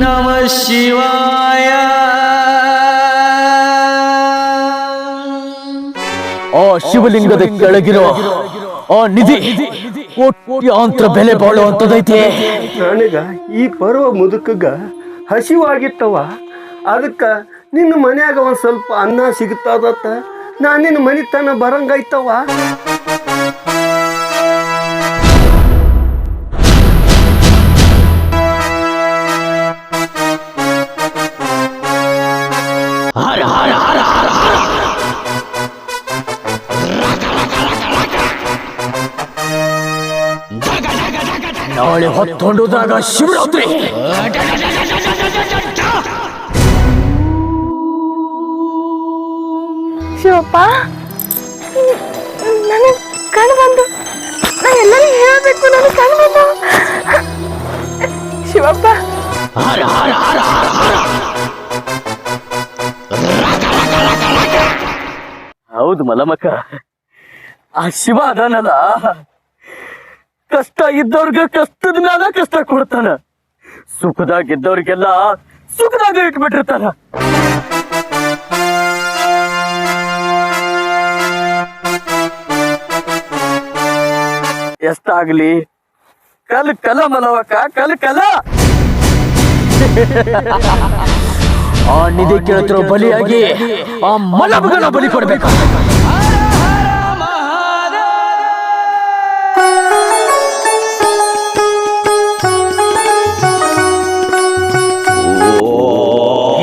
ನಮಃ ಶಿವಾಯ. ಆ ಶಿವಲಿಂಗದ ಕೆಳಗಿರೋ ಆ ನಿಧಿ ಕೋಟ್ಯಾಂತರ ಬೆಲೆ ಬಾಳುವಂಥದ್ದೈತಿ. ನನಗ ಈ ಪರ್ವ ಮುದುಕಗ ಹಸಿವಾಗಿತ್ತವ, ಅದಕ್ಕ ನಿನ್ನ ಮನ್ಯಾಗ ಒಂದ್ ಸ್ವಲ್ಪ ಅನ್ನ ಸಿಗುತ್ತದತ್ತ ನಾನು ನಿನ್ನ ಮನೆ ತನ ಬರಂಗೈತವ. ನಾಳೆ ಹೊತ್ತೊಂಡುದಾಗ ಶಿವರಾತ್ರಿ. ಶಿವಪ್ಪ, ನನಗೆ ಕಣ್ಣು ಬಂದು, ನಾ ಎಲ್ಲರಿಗೂ ಹೇಳಬೇಕು, ನನಗೆ ಕಣ್ಣು ಬಂದು. ಶಿವಪ್ಪ, ಹೌದು ಮಲಮಕ್ಕ, ಆ ಶಿವ ಅದಾನಲ್ಲ, ಕಷ್ಟ ಇದ್ದವ್ರಿಗೆ ಕಷ್ಟದ ಮ್ಯಾಲ ಕಷ್ಟ ಕೊಡ್ತಾನ, ಸುಖದಾಗ ಇದ್ದವ್ರಿಗೆಲ್ಲ ಸುಖದಾಗ ಇಟ್ಬಿಟ್ಟಿರ್ತಾನ. ಎಷ್ಟಾಗ್ಲಿ ಕಲ್ ಕಲ ಮಲವಕ್ಕ, ಕಲ್ ಕಲ. ಆ ನಿಧಿ ಕೇಳ್ತಿರೋ ಬಲಿಯಾಗಿ ಆ ಮಲಬಗನ ಬಲಿ ಕೊಡ್ಬೇಕು.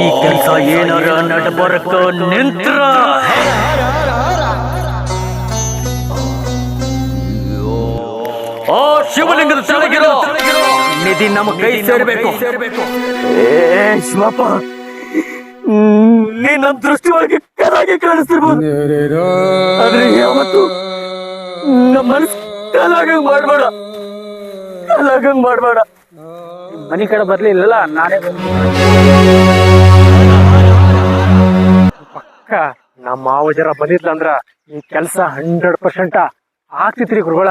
ಈ ಕೆಲಸ ಏನಾರ ನಡ್ಬರ್ಕ ನಿಂತ್ರ ಆ ಶಿವಲಿಂಗದ ಕೆಳಗಿರೋ ನಿಧಿ ನಮ್ಮ ಕೈ ಸೇರ್ಬೇಕು. ಏ ಶಿವಪ್ಪ, ನೀ ನಮ್ ದೃಷ್ಟಿಯೊಳಗೆ ಕಲಾಗಿ ಕಾಣಿಸ್ತಿರ್ಬೋದು, ಆದ್ರೆ ಯಾವತ್ತು ನಮ್ಮ ಮನಸ್ಸು ಕಲಾಗಂಗ್ ಮಾಡ್ಬೇಡ, ಕಲಾಗಂಗ್ ಮಾಡ್ಬೇಡ. ಮನಿ ಕಡೆ ಬರ್ಲಿಲ್ಲ, ನಾನೇ ಪಕ್ಕ ನಮ್ಮ ಮಾವ ಜರ ಬಂದಿದ್ಲಂದ್ರ ಈ ಕೆಲ್ಸ 100% ಆಗ್ತಿತ್ರಿ ಗುರುಗಳ.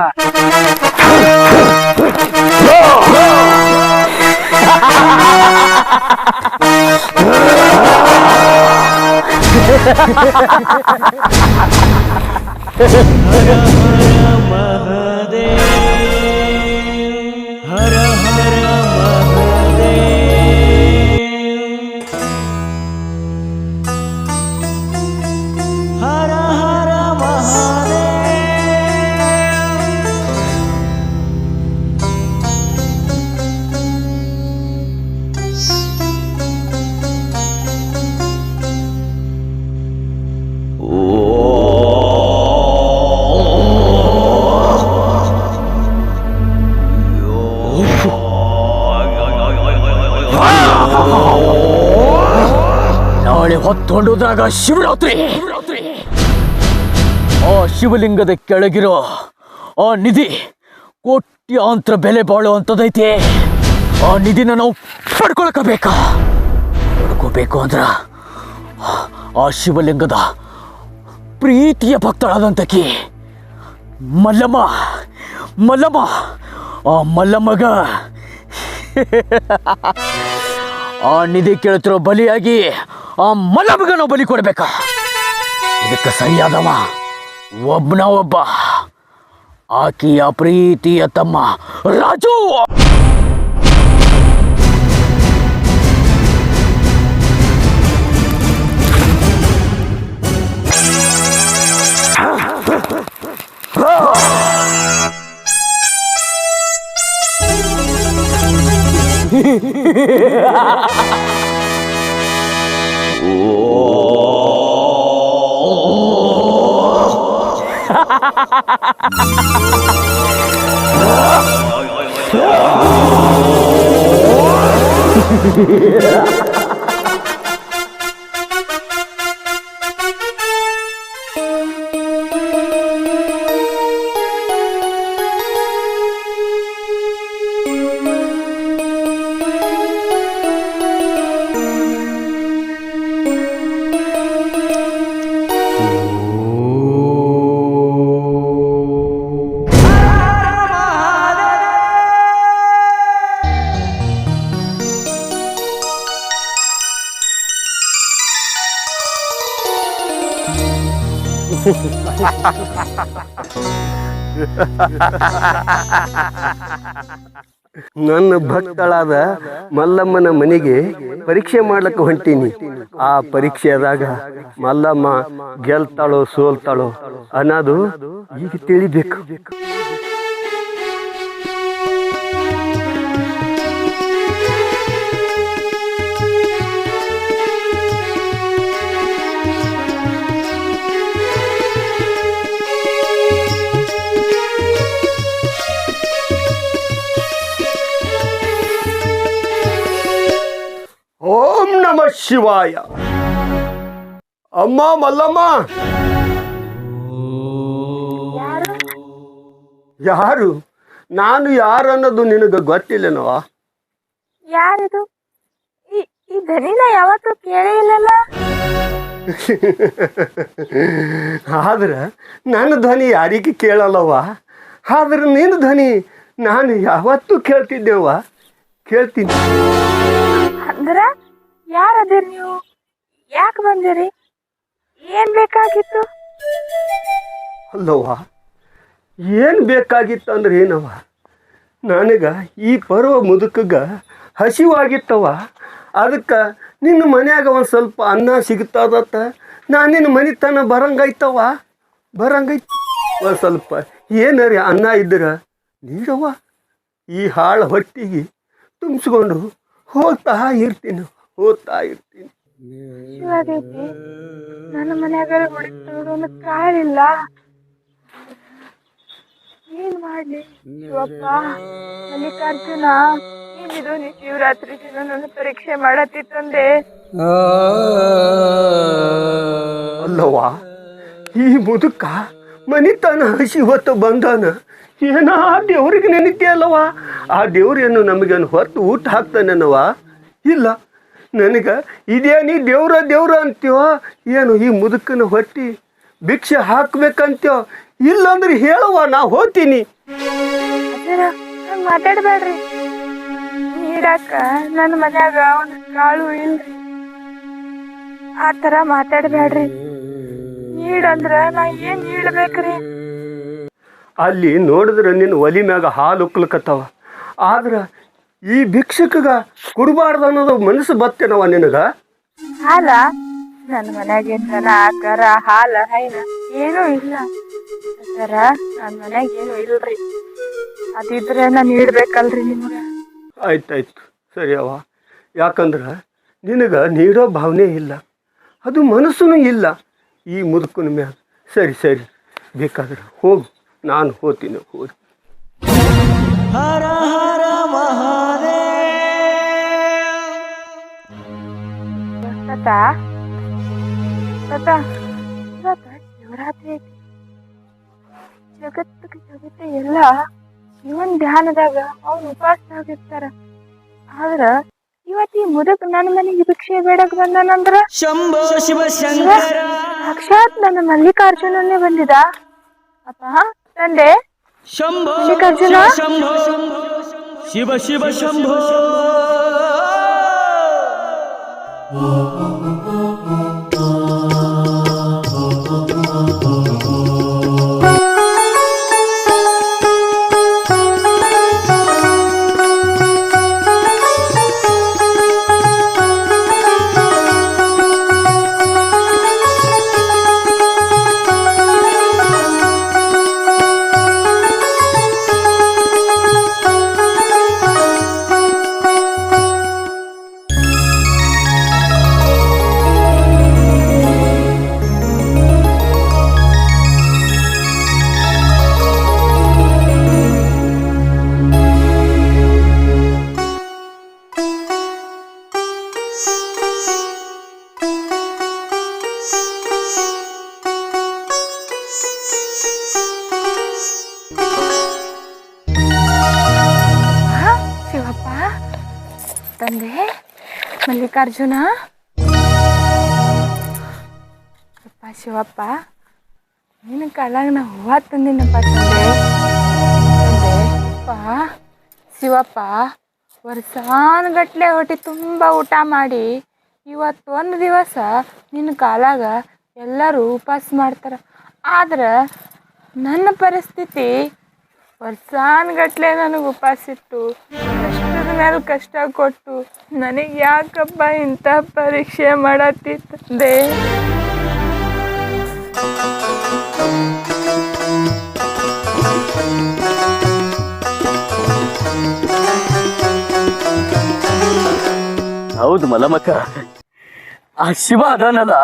ನಾಳೆ ಹೊತ್ತೊಂಡುದಾಗ ಶಿವರಾತ್ರಿ. ಆ ಶಿವಲಿಂಗದ ಕೆಳಗಿರೋ ಆ ನಿಧಿ ಕೋಟ್ಯಾಂತರ ಬೆಲೆ ಬಾಳುವಂಥದ್ದೈತಿ. ಆ ನಿಧಿನ ನಾವು ಪಡ್ಕೊಳ್ಬೇಕು ಅಂದ್ರ ಆ ಶಿವಲಿಂಗದ ಪ್ರೀತಿಯ ಭಕ್ತಳಾದಂತಕಿ ಮಲ್ಲಮ್ಮ ಆ ಮಲ್ಲಮ್ಮಗ ಆ ನಿಧಿ ಕೇಳ್ತಿರೋ ಬಲಿಯಾಗಿ ಆ ಮಲ್ಲಮ್ಮಗ ನಾವು ಬಲಿ ಕೊಡ್ಬೇಕ. ಇದಕ್ಕೆ ಸರಿಯಾದವ ಒಬ್ಬ ಆಕೆಯ ಪ್ರೀತಿಯ ತಮ್ಮ ರಾಜು. ನನ್ನ ಭಕ್ತಳಾದ ಮಲ್ಲಮ್ಮನ ಮನೆಗೆ ಪರೀಕ್ಷೆ ಮಾಡ್ಲಿಕ್ಕೆ ಹೊಂಟೀನಿ. ಆ ಪರೀಕ್ಷೆದಾಗ ಮಲ್ಲಮ್ಮ ಗೆಲ್ತಾಳೋ ಸೋಲ್ತಾಳೋ ಅನ್ನೋದು ಈಗ ತಿಳಿಬೇಕು. ಓಂ ನಮಃ ಶಿವಾಯ. ಅಮ್ಮ ಮಲ್ಲಮ್ಮ, ಯಾರು? ನಾನು ಯಾರು ಅನ್ನೋದು ನಿನಗೆ ಗೊತ್ತಿಲ್ಲನವ? ಯಾರಿದು? ಈ ಧ್ವನಿನ ಯಾವತ್ತೂ ಕೇಳೇ ಇಲ್ಲಲ್ಲ. ಆದ್ರೆ ನನ್ನ ಧ್ವನಿ ಯಾರಿಗೆ ಕೇಳಲ್ಲವ? ಆದ್ರೆ ನಿನ್ನ ಧ್ವನಿ ನಾನು ಯಾವತ್ತೂ ಕೇಳ್ತಿದ್ದೇವ, ಕೇಳ್ತೀನಿ. ಅಂದ್ರ ಯಾರದಿರಿ ನೀವು? ಯಾಕೆ ಬಂದಿರಿ? ಏನ್ ಬೇಕಾಗಿತ್ತು? ಅಲ್ಲವ್ವ, ಏನು ಬೇಕಾಗಿತ್ತು ಅಂದ್ರೆ ಏನವ? ನನಗೆ ಈ ಪರ್ವ ಮುದುಕಗ ಹಸಿವಾಗಿತ್ತವ. ಅದಕ್ಕೆ ನಿನ್ನ ಮನ್ಯಾಗ ಒಂದು ಸ್ವಲ್ಪ ಅನ್ನ ಸಿಗ್ತದತ್ತ ನಾನು ನಿನ್ನ ಮನೆ ತನ ಬರಂಗೈತವ, ಬರಂಗೈತಿ. ಒಂದು ಸ್ವಲ್ಪ ಏನರಿ ಅನ್ನ ಇದ್ರೆ ನೀಡವ್ವ, ಈ ಹಾಳು ಹೊಟ್ಟಿಗೆ ತುಂಬಿಸ್ಕೊಂಡು ಹೋಗ್ತಾ ಇರ್ತೀನಿ, ಹೋಗ್ತಾ ಇರ್ತೀನಿ. ಶಿವಾದೇವಿ, ನನ್ನ ಮನ್ಯಾಗ ಹೊಡಿತೋಡು ಕಾಳಿಲ್ಲ, ಏನ್ ಮಾಡ್ಲಿ? ಶಿವಪ್ಪ ಮಲ್ಲಿಕಾರ್ಜುನ, ಏನಿದು ನೀ ಶಿವರಾತ್ರಿ ದಿನ ನನ್ನ ಪರೀಕ್ಷೆ ಮಾಡತ್ತಿತ್ತಂದೆ. ಅಲ್ಲವ್ವ, ಈ ಮುದುಕ ಮನಿತನ ಹಸಿ ಹೊತ್ತು ಬಂದಾನ. ಏನೋ ಆ ದೇವ್ರಿಗೆ ನೆನೀತಿ ಅಲ್ಲವ? ಆ ದೇವ್ರೇನು ನಮಗೇನು ಹೊತ್ತು ಊಟ ಹಾಕ್ತಾನವ? ಇಲ್ಲ. ನನಗೆ ಇದೇ ನೀ ದೇವ್ರ ಅಂತೀವ ಏನು? ಈ ಮುದುಕನ ಹೊಟ್ಟಿ ಭಿಕ್ಷೆ ಹಾಕ್ಬೇಕಂತೀವ? ಇಲ್ಲಾಂದ್ರೆ ಹೇಳುವ, ನಾ ಹೋಗ್ತೀನಿ. ಹಂಗ ಮಾತಾಡ್ಬೇಡ್ರಿ. ನೀಡಾಕ ನನ್ನ ಮನ್ಯಾಗ ಒಂದು ಕಾಳು ಇಲ್ರಿ, ಆ ತರ ಮಾತಾಡ್ಬೇಡ್ರಿ. ನೀಡಂದ್ರ ನಾ ಏನ್ ನೀಡ್ಬೇಕ್ರಿ? ಅಲ್ಲಿ ನೋಡಿದ್ರೆ ನಿನ್ನ ಒಲಿ ಮ್ಯಾಗ ಹಾಲು ಉಕ್ಲಕತ್ತವ. ಆದ್ರೆ ಈ ಭಿಕ್ಷಕಗ ಕುಡಬಾರ್ದು ಅನ್ನೋದು ಮನಸ್ಸು ಬತ್ತೇನವ ನಿನಗ? ಹಾಲ ನನ್ನ ಮನ್ಯಾಗಿಂದನ ಆಕಾರ ಹಾಲ ಹೈನ ಏನೂ ಇಲ್ಲ ಸರ. ನನ್ನ ಮನ್ಯಾಗ ಏನು ಇಲ್ರಿ, ಅದಿದ್ರೆ ನಾನು ನೀಡ್ಬೇಕಲ್ರಿ ನಿಮ್ಗೆ. ಆಯ್ತಾಯ್ತು, ಸರಿ ಅವ. ಯಾಕಂದ್ರೆ ನಿನಗೆ ನೀಡೋ ಭಾವನೆ ಇಲ್ಲ, ಅದು ಮನಸ್ಸೂ ಇಲ್ಲ ಈ ಮುದುಕನ ಮ್ಯಾಗ. ಸರಿ ಸರಿ, ಬೇಕಾದ್ರೆ ಹೋಗು, ನಾನು ಹೋಗ್ತೀನಿ. ಹೋಗಿ ಹರ ಹರ ಮಹಾದೇವ. ತಾತ ತಾತ, ಇವತ್ತ ಶಿವರಾತ್ರಿ ಐತಿ. ಜಗತ್ತು ಎಲ್ಲ ಶಿವನ್ ಧ್ಯಾನದಾಗ ಅವ್ನು ಉಪವಾಸದಾಗಿರ್ತಾರ. ಆದ್ರ ಇವತ್ತು ಈ ಮುದಕ್ ನನ್ನ ಮನೆಗೆ ಭಿಕ್ಷೆ ಬೇಡಕ್ ಬಂದಾನಂದ್ರ ಶಂಭೋ ಶಿವ ಶಂಕರ. ಸಾಕ್ಷಾತ್ ನನ್ನ ಮಲ್ಲಿಕಾರ್ಜುನನ್ನೇ ಬಂದಿದ. ಅಪ್ಪ ತಂದೆ ಶಂಭೋ ಮಲ್ಲಿಕಾರ್ಜುನ, ಶಂಭೋ ಶಿವ ಶಿವ ಶಂಭೋ. ಶಿವಪ್ಪ ತಂದೆ ಮಲ್ಲಿಕಾರ್ಜುನ. ಅಪ್ಪ ಶಿವಪ್ಪ, ನಿನ್ನ ಕಾಲಾಗ ನಾ ಹೂವ ತಂದಿನಪ್ಪ ತಂದೆ. ಅಪ್ಪ ಶಿವಪ್ಪ, ವರ್ಷಾನುಗಟ್ಲೆ ಹೊಟ್ಟೆ ತುಂಬ ಊಟ ಮಾಡಿ ಇವತ್ತು ಒಂದು ದಿವಸ ನಿನ್ನ ಕಾಲಾಗ ಎಲ್ಲರೂ ಉಪವಾಸ ಮಾಡ್ತಾರೆ. ಆದ್ರೆ ನನ್ನ ಪರಿಸ್ಥಿತಿ ವರ್ಷಾನ್ಗಟ್ಲೆ ನನಗೆ ಉಪವಾಸಿತ್ತು, ಕಷ್ಟದ ಮೇಲೆ ಕಷ್ಟ ಕೊಟ್ಟು ನನಗೆ ಯಾಕಪ್ಪ ಇಂಥ ಪರೀಕ್ಷೆ ಮಾಡತ್ತಿತ್ತಂದೆ. ಹೌದು ಮಲಮಕ್ಕ, ಆ ಶಿವ ಅದಾನಲ್ಲ,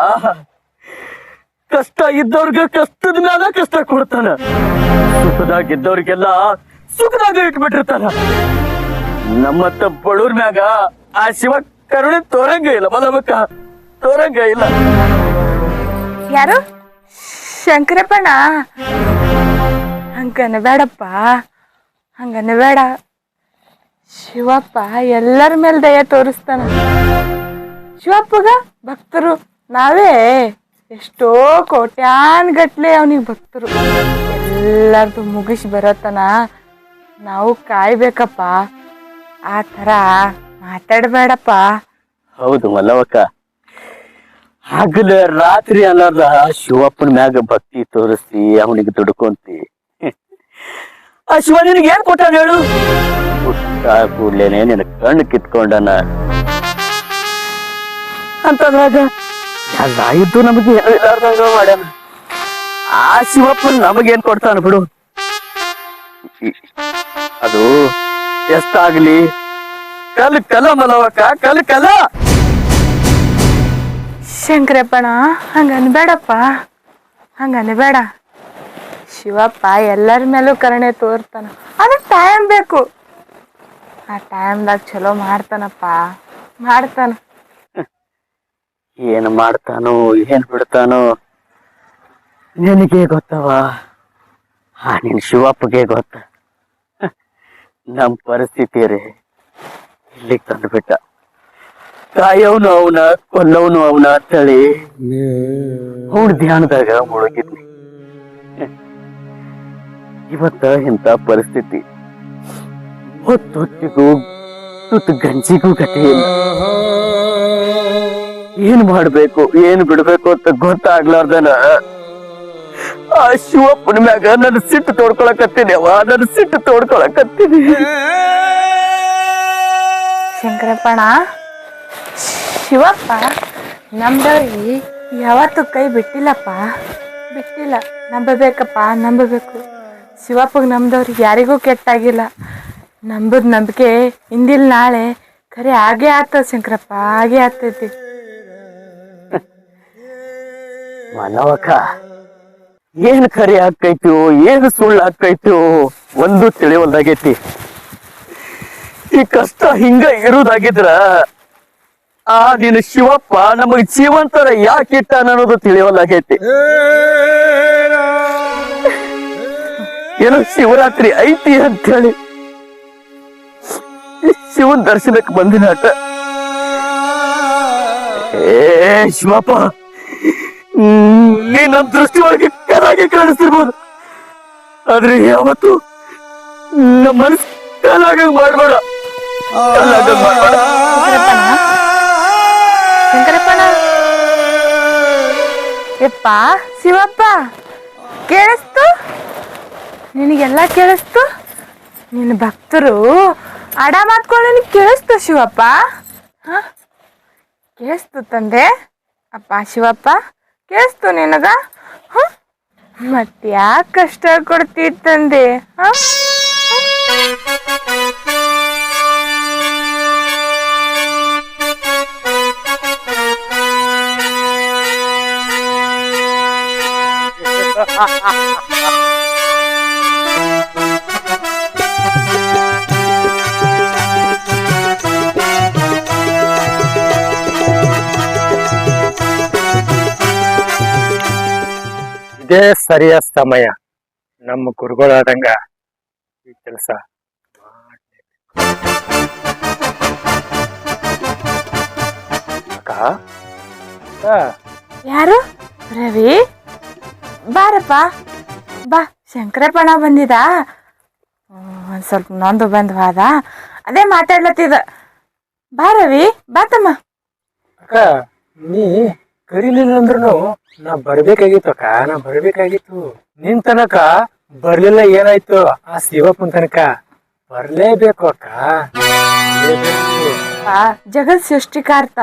ಕಷ್ಟ ಇದ್ದವ್ರಿಗೆ ಕಷ್ಟದ ಮ್ಯಾಲ ಕಷ್ಟ ಕೊಡ್ತಾನ, ಸುಖದಾಗಿದ್ದವ್ರಿಗೆಲ್ಲ ಸುಖದಾಗ ಇಟ್ಬಿಟ್ಟಿರ್ತಾನ. ನಮ್ಮತ್ತ ಬಡವ್ರ ಮ್ಯಾಗ ಆ ಶಿವ ಕರುಣೆ ತೋರಂಗ ಇಲ್ಲ ಮಲಮಕ್ಕ, ತೋರಂಗ ಇಲ್ಲ. ಯಾರು? ಶಂಕರಪ್ಪಣ? ಹಂಗನ ಬೇಡಪ್ಪ, ಹಂಗನ ಬೇಡ. ಶಿವಪ್ಪ ಎಲ್ಲರ ಮೇಲೆ ದಯ ತೋರಿಸ್ತಾನ. ಶಿವಪ್ಪಗ ಭಕ್ತರು ನಾವೇ, ಎಷ್ಟೋ ಕೋಟ್ಯಾನ್ಗಟ್ಲೆ ಅವನಿಗೆ ಭಕ್ತರು. ಎಲ್ಲರದು ಮುಗಿಸಿ ಬರತನ ನಾವು ಕಾಯ್ಬೇಕಪ್ಪ. ಆ ಥರ ಮಾತಾಡಬೇಡಪ್ಪ. ಹೌದು ಮಲ್ಲವಕ್ಕ, ಹಗಲ ರಾತ್ರಿ ಅನ್ನೋದ ಶಿವಪ್ಪನ ಮ್ಯಾಗ ಭಕ್ತಿ ತೋರಿಸಿ ಅವನಿಗೆ ದುಡ್ಕೊಂತಿ. ಆ ಶಿವ ನಿನಗೆ ಏನ್ ಕೊಟ್ಟಾನ ಹೇಳು? ಹುಟ್ಟ ಕೂಡ್ಲೇನೆ ನಿನ್ನ ಕಣ್ಣು ಕಿತ್ಕೊಂಡನ ಅಂತಂದಾಗ ಎಲ್ಲ ಇದ್ದು ನಮಗೆ ಹೇಳಿಲಾರ್ದಂಗ ಮಾಡ್ಯಾನ. ಆ ಶಿವಪ್ಪನ್ ನಮಗೇನ್ ಕೊಡ್ತಾನ ಬಿಡು. ಅದು ಎಷ್ಟಾಗ್ಲಿ ಕಲ್ ಕಲ ಮಲವಕ್ಕ, ಕಲ್ ಕಲ. ಶಂಕರಪ್ಪಣ ಹಂಗನ್ಬೇಡಪ್ಪ, ಹಂಗನ್ಬೇಡ. ಶಿವಪ್ಪ ಎಲ್ಲರ ಮೇಲೂ ಕರುಣೆ ತೋರ್ತಾನ. ಅದಕ್ಕೆ ಟೈಮ್ ಬೇಕು. ಆ ಟೈಮ್ದಾಗ ಚಲೋ ಮಾಡ್ತಾನಪ್ಪ, ಮಾಡ್ತಾನ. ಏನ್ ಮಾಡ್ತಾನೋ ಏನ್ ಬಿಡ್ತಾನೋ ನಿನಗೆ ಗೊತ್ತವ, ನಿನ್ ಶಿವಪ್ಪಗೆ ಗೊತ್ತ. ನಮ್ ಪರಿಸ್ಥಿತಿ ರೀ ಇಲ್ಲಿಗೆ ತಂದ್ಬಿಟ್ಟ. ಕಾಯವನು ಅವನ, ಕೊಲ್ಲವನು ಅವನ ಅಂತೇಳಿ ಅವನ ಧ್ಯಾನದಾಗ ಮುಳುಗಿದ್ನಿ. ಇವತ್ತ ಇಂಥ ಪರಿಸ್ಥಿತಿ, ಹೊತ್ತೊತ್ತಿಗೂ ತುತ್ತು ಗಂಜಿಗೂ ಗತಿ ಇಲ್ಲ. ಏನ್ ಮಾಡ್ಬೇಕು ಏನ್ ಬಿಡ್ಬೇಕು ಅಂತ ಗೊತ್ತಾಗ್ಲಾರ್ದನ ಆ ಶಿವಪ್ಪನ ಮ್ಯಾಗ ನನ್ನ ಸಿಟ್ಟು ತೋಡ್ಕೊಳಕತ್ತೀನಿ. ನನ್ನ ಸಿಟ್ಟು ತೋಡ್ಕೊಳಕತ್ತೀನಿ. ಶಂಕರಪ್ಪಣ, ಶಿವಪ್ಪ ನಮ್ದವ್ರಿಗೆ ಯಾವತ್ತೂ ಕೈ ಬಿಟ್ಟಿಲ್ಲಪ್ಪ, ಬಿಟ್ಟಿಲ್ಲ. ನಂಬಬೇಕಪ್ಪ, ನಂಬಬೇಕು. ಶಿವಪ್ಪಗೆ ನಮ್ದವ್ರಿಗೆ ಯಾರಿಗೂ ಕೆಟ್ಟಾಗಿಲ್ಲ. ನಂಬುದು ನಂಬಿಕೆ ಇಂದಿಲ್ ನಾಳೆ ಖರೆ ಆಗೇ ಆಗ್ತದ ಶಂಕರಪ್ಪ, ಆಗೇ ಆಗ್ತೈತಿ. ಮನವಕ್ಕ, ಏನ್ ಖರೆ ಆಕೈತೋ ಏನ್ ಸುಳ್ಳು ಆಕೈತೋ ಒಂದು ತಿಳಿವಲ್ದಾಗೈತಿ. ಈ ಕಷ್ಟ ಹಿಂಗ ಇರುವುದಾಗಿದ್ರ ಆ ನಿನ್ನ ಶಿವಪ್ಪ ನಮಗ್ ಜೀವಂತರ ಯಾಕೆ ಇಟ್ಟ ಅನ್ನೋದು ತಿಳಿವಲ್ಲಾಗೈತಿ. ಏನೋ ಶಿವರಾತ್ರಿ ಐತಿ ಅಂತ ಹೇಳಿ ಶಿವನ್ ದರ್ಶನಕ್ಕೆ ಬಂದಿನ ಆಟ. ಏ ಶಿವಪ್ಪ, ನೀ ನಮ್ ದೃಷ್ಟಿ ಒಳಗೆ ಕಲಾಗಿ ಕಾಣಿಸ್ತಿರ್ಬೋದು, ಆದ್ರೆ ಯಾವತ್ತು ನಮ್ಮ ಮನಸ್ಸು ಕಲಾಗ ಮಾಡ್ಬೇಡ. ಶಂಕರಪ್ಪಣ, ಯಪ್ಪ ಶಿವಪ್ಪ, ಕೇಳಿಸ್ತು? ನಿನಗೆಲ್ಲ ಕೇಳಿಸ್ತು? ನಿನ್ನ ಭಕ್ತರು ಅಡ ಮಾತ್ಕೊಳ್ಳಿ ಕೇಳಿಸ್ತು ಶಿವಪ್ಪ? ಹ ಕೇಳಿಸ್ತು ತಂದೆ? ಅಪ್ಪ ಶಿವಪ್ಪ ಕೇಳಿಸ್ತು ನಿನಗ? ಮತ್ತ್ಯಾಕೆ ಕಷ್ಟ ಕೊಡ್ತಿ ತಂದೆ? ಇದೇ ಸರಿಯಾದ ಸಮಯ. ನಮ್ಮ ಗುರುಗಳಾದಂಗ ಈ ಕೆಲಸ ಯಾರು? ರವಿ ಬಾರಪ್ಪ ಬಾ. ಶಂಕರಪ್ಪಣ ಬಂದಿದ? ಒಂದ್ ಸ್ವಲ್ಪ ನೊಂದು ಬಂದ್ ಹೋದ, ಅದೇ ಮಾತಾಡ್ಲತ್ತಿದ. ಬಾ ರವಿ, ಬಾ ತಮ್ಮ. ಅಕ್ಕ, ನೀ ಕರೀಲಿಲ್ಲ ಅಂದ್ರೂ ನಾ ಬರ್ಬೇಕಾಗಿತ್ತಕ್ಕ, ನಾ ಬರ್ಬೇಕಾಗಿತ್ತು. ನಿನ್ ತನಕ ಬರ್ಲಿಲ್ಲ ಏನಾಯ್ತು, ಆ ಶಿವಪ್ಪನ ತನಕ ಬರ್ಲೇಬೇಕು ಅಕ್ಕ, ಬರ್ಲೇಬೇಕು. ಜಗತ್ ಸೃಷ್ಟಿಕಾರ್ತ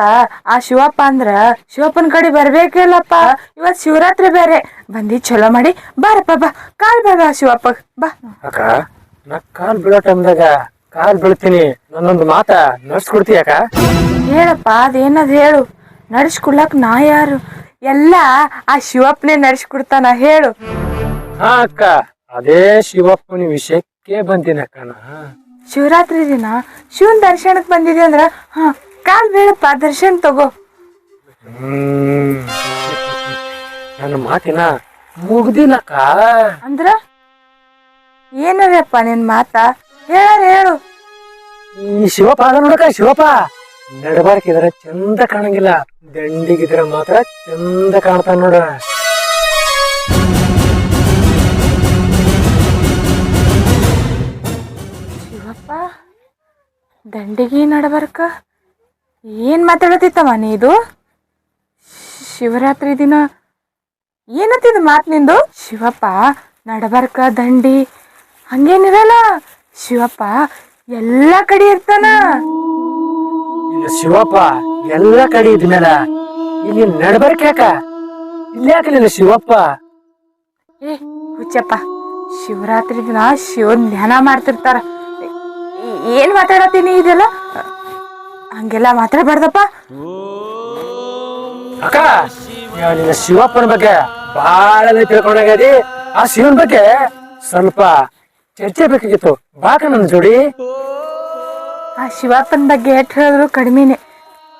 ಆ ಶಿವಪ್ಪ ಅಂದ್ರ ಶಿವಪ್ಪನ ಕಡೆ ಬರ್ಬೇಕಿಲ್ಲಪ್ಪ. ಇವತ್ ಶಿವರಾತ್ರಿ ಬೇರೆ ಬಂದಿ ಚಲೋ ಮಾಡಿ ಬಾರಪ್ಪ, ಬಾ ಕಾಲ್ ಬೇಡ ಶಿವಪ್ಪ ಬಾ. ಅಕ್ಕ ನಾ ಕಾಲ್ ಬೀಳೋ ಟೈಮ್ದಾಗ ಕಾಲ್ ಬೀಳ್ತೀನಿ, ನನ್ನೊಂದು ಮಾತ ನಡ್ಸ್ಕೊಡ್ತೀಯಕ್ಕ? ಹೇಳಪ್ಪ, ಅದೇನದ್ ಹೇಳು. ನಡ್ಸ್ಕೊಡ್ಲಕ್ ನಾ ಯಾರು? ಎಲ್ಲ ಆ ಶಿವಪ್ಪನೇ ನಡ್ಸ್ಕೊಡ್ತಾನ, ಹೇಳು. ಹಾ ಅಕ್ಕ, ಅದೇ ಶಿವಪ್ಪನ ವಿಷಯಕ್ಕೆ ಬಂತೀನಿ ಅಕ್ಕ ನಾ. ಶಿವರಾತ್ರಿ ದಿನ ಶಿವನ್ ದರ್ಶನಕ್ ಬಂದಿದೆ ಅಂದ್ರ ಹಾ ಕಾಲ್ ಬೀಳಪ್ಪ, ದರ್ಶನ ತಗೋ. ನನ್ನ ಮಾತಿನ ಮುಗ್ದಿಲ್ಲಕ್ಕ. ಅಂದ್ರ ಏನದಪ್ಪ ನಿನ್ ಮಾತ? ಹೇಳು. ಈ ಶಿವಪ್ಪ ಅದ ನೋಡಕ, ಶಿವಪ್ಪ ನಡಬಾರ್ಕಿದ್ರೆ ಚಂದ ಕಾಣಂಗಿಲ್ಲ, ದಂಡಿಗಿದ್ರೆ ಮಾತ್ರ ಚಂದ ಕಾಣ್ತಾನ ನೋಡ. ಶಿವಪ್ಪ ದಂಡಿಗೆ ನಡಬರ್ಕ ಏನ್ ಮಾತಾಡತಿತ್ತಮ್ಮ ನೀ? ಇದು ಶಿವರಾತ್ರಿ ದಿನ ಏನತ್ತಿದ ಮಾತ್ ನಿಂದು? ಶಿವಪ್ಪ ನಡಬರ್ಕ ದಂಡಿ ಹಂಗೇನಿರಲ್ಲ, ಶಿವಪ್ಪ ಎಲ್ಲಾ ಕಡೆ ಇರ್ತಾನ. ಶಿವಪ್ಪ ಎಲ್ಲ ಕಡೆ ಇದ್ಮೇಲ ಇಲ್ಲಿ ನಡಬರ್ಕ್ಯಾಕ? ಇಲ್ಲಿ ಯಾಕಲಿಲ್ಲ ಶಿವಪ್ಪ? ಏ ಹುಚ್ಚಪ್ಪ, ಶಿವರಾತ್ರಿ ದಿನ ಶಿವನ್ ಧ್ಯಾನ ಮಾಡ್ತಿರ್ತಾರ. ಏನ್ ಮಾತಾಡತೀನಿ ಇದೆಲ್ಲ? ಹಂಗೆಲ್ಲ ಮಾತಾಡ್ಬಾರ್ದಪ್ಪ. ಅಕ್ಕ, ನಿನ್ನ ಶಿವಪ್ಪನ ಬಗ್ಗೆ ಬಹಳ ತಿಳ್ಕೊಂಡಾಗದಿ. ಆ ಶಿವನ್ ಬಗ್ಗೆ ಸ್ವಲ್ಪ ಚರ್ಚೆ ಬೇಕಾಗಿತ್ತು, ಬಾಕ ನನ್ನ ಜೋಡಿ. ಆ ಶಿವಪ್ಪನ ಬಗ್ಗೆ ಎಷ್ಟು ಹೇಳಿದ್ರು ಕಡಿಮೆನೆ.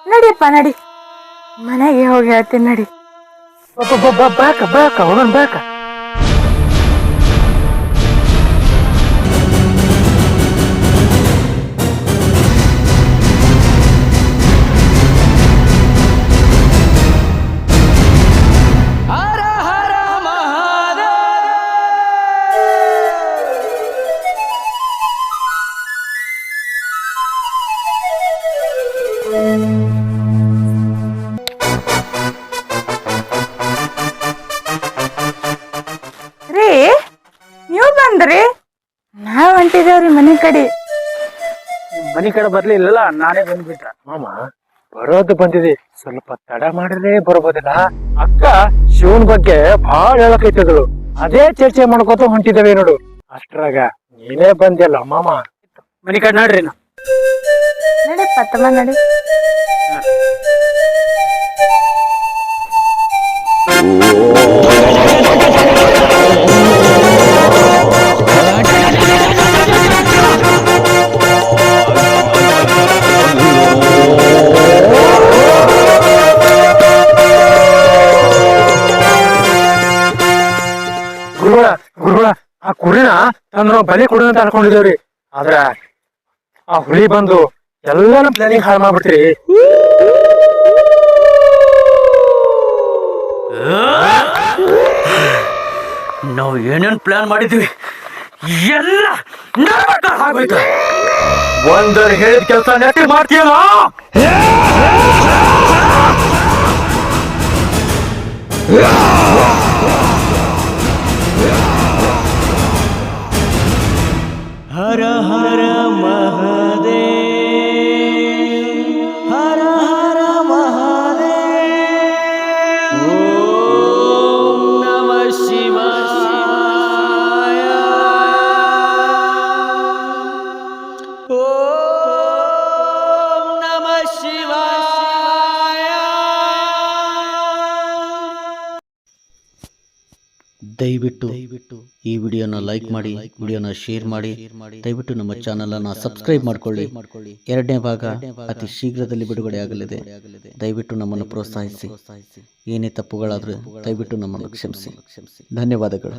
ನಡಿಯಪ್ಪ ನಡಿ, ಮನೆಗೆ ಹೋಗಿ ಹೇಳ್ತೀನಿ ನಡಿ. ಬಾಕ ಹೋಗೋಣ ಬಾಕ. ಹರ ಹರ ಮಹಾದೇವ. ರೀ ನೀವು ಬಂದ್ರಿ? ನಾವ್ ಹೊಂಟಿದೇವ್ರಿ ಮನೆ ಕಡೆ. ಮನಿ ಕಡೆ ಬರ್ಲಿಲ್ಲಲ್ಲ, ನಾನೇ ಬಂದ್ಬಿಟ್ಟ. ಮಾಮ ಬರೋದು ಬಂದಿದೆ, ಸ್ವಲ್ಪ ತಡ ಮಾಡಿದ್ರೆ ಬರಬಹುದಿಲ್ಲ. ಅಕ್ಕ ಶಿವನ್ ಬಗ್ಗೆ ಬಹಳ ಹೇಳಕೈತಿದ್ರು, ಅದೇ ಚರ್ಚೆ ಮಾಡ್ಕೋತ ಹೊಂಟಿದ್ದೇವೆ ನೋಡು. ಅಷ್ಟ್ರಾಗ ನೀನೇ ಬಂದಿಲ್ಲ ಮಾಮ. ಮನಿ ಕಡೆ ನೋಡ್ರಿ. ನಡಿಯಪ್ಪ ತಮ್ಮ ನಡಿ. ಗುರುಗಳ ಆ ಕುರಿನ ತಂದ್ರ ಬಲಿ ಕೊಡು ಅಂತ ಅನ್ಕೊಂಡಿದ್ದೇವ್ರಿ. ಆದ್ರ ಆ ಹುಲಿ ಬಂದು ಎಲ್ಲಾನು ಪ್ಲಾನಿಂಗ್ ಹಾಳು ಮಾಡ್ಬಿಟ್ರಿ. ನಾವು ಏನೇನ್ ಪ್ಲಾನ್ ಮಾಡಿದ್ವಿ ಎಲ್ಲ ಆಗ್ಬೇಕು. ಒಂದರ ಹೇಳಿದ ಕೆಲಸ ನೆಟ್ಟಿ ಮಾಡ್ತೀಯಲ್ಲ. ಹರ ಹರ ಮಹಾದೇವ, ಹರ ಹರ ಮಹಾದೇವ. ಓಂ ನಮಃ ಶಿವಾಯ, ಓಂ ನಮಃ ಶಿವಾಯ. ದಯವಿಟ್ಟು ಈ ವಿಡಿಯೋನ ಲೈಕ್ ಮಾಡಿ, ವಿಡಿಯೋನ ಶೇರ್ ಮಾಡಿ, ದಯವಿಟ್ಟು ನಮ್ಮ ಚಾನಲನ್ನು ಸಬ್ಸ್ಕ್ರೈಬ್ ಮಾಡ್ಕೊಳ್ಳಿ. ಎರಡನೇ ಭಾಗ ಅತಿ ಶೀಘ್ರದಲ್ಲಿ ಬಿಡುಗಡೆ ಆಗಲಿದೆ. ದಯವಿಟ್ಟು ನಮ್ಮನ್ನು ಪ್ರೋತ್ಸಾಹಿಸಿ. ಏನೇ ತಪ್ಪುಗಳಾದರೂ ದಯವಿಟ್ಟು ನಮ್ಮನ್ನು ಕ್ಷಮಿಸಿ. ಧನ್ಯವಾದಗಳು.